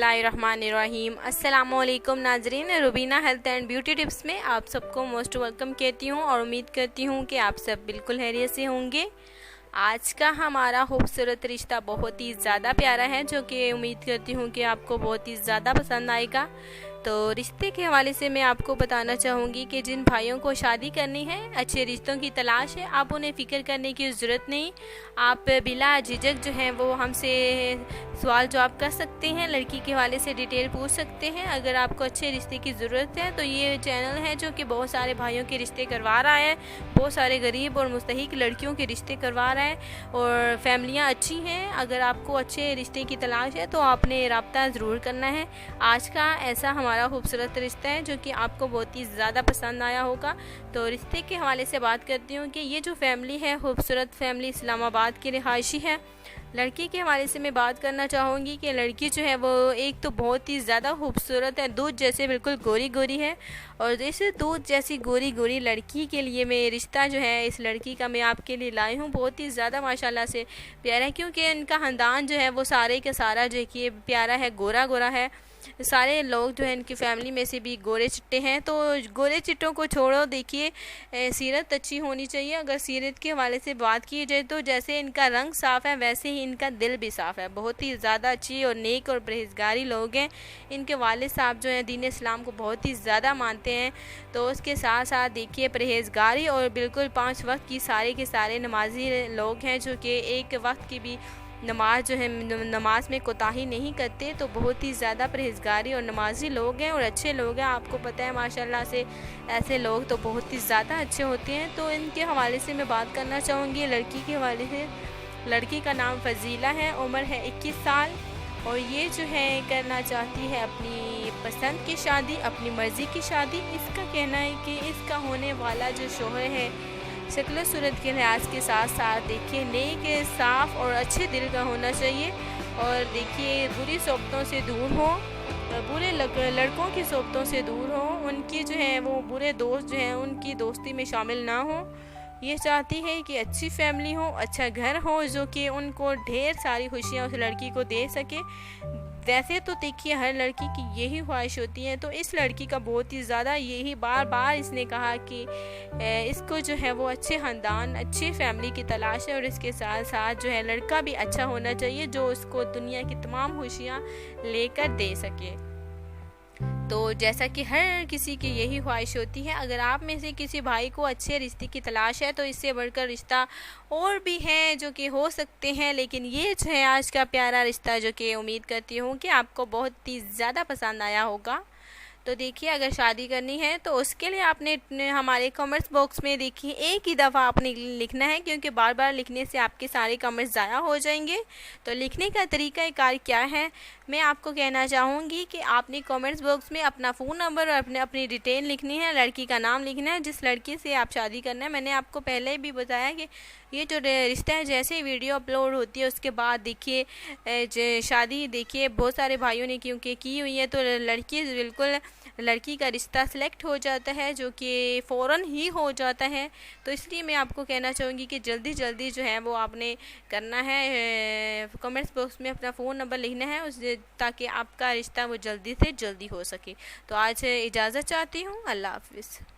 बिस्मिल्लाहिर्रहमानिर्रहीम। अस्सलामुअलैकुम नाजरीन, Rubina health and beauty tips में आप सबको मोस्ट वेलकम कहती हूँ और उम्मीद करती हूँ कि आप सब बिल्कुल खैरियत से होंगे। आज का हमारा खूबसूरत रिश्ता बहुत ही ज़्यादा प्यारा है, जो कि उम्मीद करती हूँ कि आपको बहुत ही ज़्यादा पसंद आएगा। तो रिश्ते के हवाले से मैं आपको बताना चाहूँगी कि जिन भाइयों को शादी करनी है, अच्छे रिश्तों की तलाश है, आप उन्हें फ़िक्र करने की ज़रूरत नहीं। आप बिला झिझक जो है वो हमसे सवाल जवाब कर सकते हैं, लड़की के हवाले से डिटेल पूछ सकते हैं। अगर आपको अच्छे रिश्ते की ज़रूरत है तो ये चैनल है जो कि बहुत सारे भाइयों के रिश्ते करवा रहा है, बहुत सारे गरीब और मुस्तहिक लड़कियों के रिश्ते करवा रहा है और फैमिलियाँ अच्छी हैं। अगर आपको अच्छे रिश्ते की तलाश है तो आपने रब्ता ज़रूर करना है। आज का ऐसा हमारा खूबसूरत रिश्ता है जो कि आपको बहुत ही ज़्यादा पसंद आया होगा। तो रिश्ते के हवाले से बात करती हूँ कि ये जो फैमिली है, खूबसूरत फैमिली इस्लामाबाद की रिहायशी है। लड़की के हवाले से मैं बात करना चाहूँगी कि लड़की जो है वो एक तो बहुत ही ज़्यादा खूबसूरत है, दूध जैसे बिल्कुल गोरी गोरी है। और जैसे दूध जैसी गोरी गोरी लड़की के लिए मैं रिश्ता जो है इस लड़की का मैं आपके लिए लाई हूँ। बहुत ही ज़्यादा माशाल्लाह से प्यारा है, क्योंकि इनका ख़ानदान जो है वो सारे के सारा जो कि प्यारा है, गोरा गोरा है। सारे लोग जो है इनकी फैमिली में से भी गोरे चिट्टे हैं। तो गोरे चिट्टों को छोड़ो, देखिए सीरत अच्छी होनी चाहिए। अगर सीरत के हवाले से बात की जाए तो जैसे इनका रंग साफ़ है वैसे ही इनका दिल भी साफ़ है। बहुत ही ज़्यादा अच्छी और नेक और परहेज़गारी लोग हैं। इनके वालिद साहब जो हैं दीन इस्लाम को बहुत ही ज़्यादा मानते हैं। तो उसके साथ साथ देखिए परहेज़गारी और बिल्कुल 5 वक्त की सारे के सारे नमाजी लोग हैं, जो कि एक वक्त की भी नमाज जो है नमाज में कोताही नहीं करते। तो बहुत ही ज़्यादा परहेज़गारी और नमाजी लोग हैं और अच्छे लोग हैं। आपको पता है माशाल्लाह से ऐसे लोग तो बहुत ही ज़्यादा अच्छे होते हैं। तो इनके हवाले से मैं बात करना चाहूँगी लड़की के हवाले से। लड़की का नाम फ़ज़ीला है, उम्र है 21 साल और ये जो है करना चाहती है अपनी पसंद की शादी, अपनी मर्ज़ी की शादी। इसका कहना है कि इसका होने वाला जो शौहर है शक्ल सूरत के लिहाज के साथ साथ देखिए नेक, साफ़ और अच्छे दिल का होना चाहिए। और देखिए बुरी सोबतों से दूर हो, बुरे लड़कों की सोबतों से दूर हो, उनकी जो है वो बुरे दोस्त जो हैं उनकी दोस्ती में शामिल ना हो। ये चाहती है कि अच्छी फैमिली हो, अच्छा घर हो, जो कि उनको ढेर सारी खुशियाँ उस लड़की को दे सके। वैसे तो देखिए हर लड़की की यही ख्वाहिश होती है। तो इस लड़की का बहुत ही ज़्यादा यही बार बार इसने कहा कि इसको जो है वो अच्छे ख़ानदान, अच्छी फैमिली की तलाश है और इसके साथ साथ जो है लड़का भी अच्छा होना चाहिए जो उसको दुनिया की तमाम खुशियाँ लेकर दे सके। तो जैसा कि हर किसी की यही ख्वाहिश होती है, अगर आप में से किसी भाई को अच्छे रिश्ते की तलाश है तो इससे बढ़कर रिश्ता और भी हैं जो कि हो सकते हैं, लेकिन ये जो है आज का प्यारा रिश्ता जो कि उम्मीद करती हूँ कि आपको बहुत ही ज़्यादा पसंद आया होगा। तो देखिए अगर शादी करनी है तो उसके लिए आपने हमारे कमेंट्स बॉक्स में देखिए एक ही दफ़ा आपने लिखना है, क्योंकि बार बार लिखने से आपके सारे कमेंट्स ज़ाया हो जाएंगे। तो लिखने का तरीक़ाकार क्या है मैं आपको कहना चाहूँगी कि आपने कमेंट्स बॉक्स में अपना फ़ोन नंबर और अपनी डिटेल लिखनी है, लड़की का नाम लिखना है, जिस लड़की से आप शादी करना है। मैंने आपको पहले भी बताया कि ये जो रिश्ता है जैसे ही वीडियो अपलोड होती है उसके बाद देखिए शादी देखिए बहुत सारे भाइयों ने क्योंकि की हुई है, तो लड़की का रिश्ता सिलेक्ट हो जाता है जो कि फ़ौरन ही हो जाता है। तो इसलिए मैं आपको कहना चाहूँगी कि जल्दी जल्दी जो है वो आपने करना है, कमेंट्स बॉक्स में अपना फ़ोन नंबर लिखना है उस ताकि आपका रिश्ता वो जल्दी से जल्दी हो सके। तो आज इजाज़त चाहती हूँ, अल्लाह हाफ़िज़।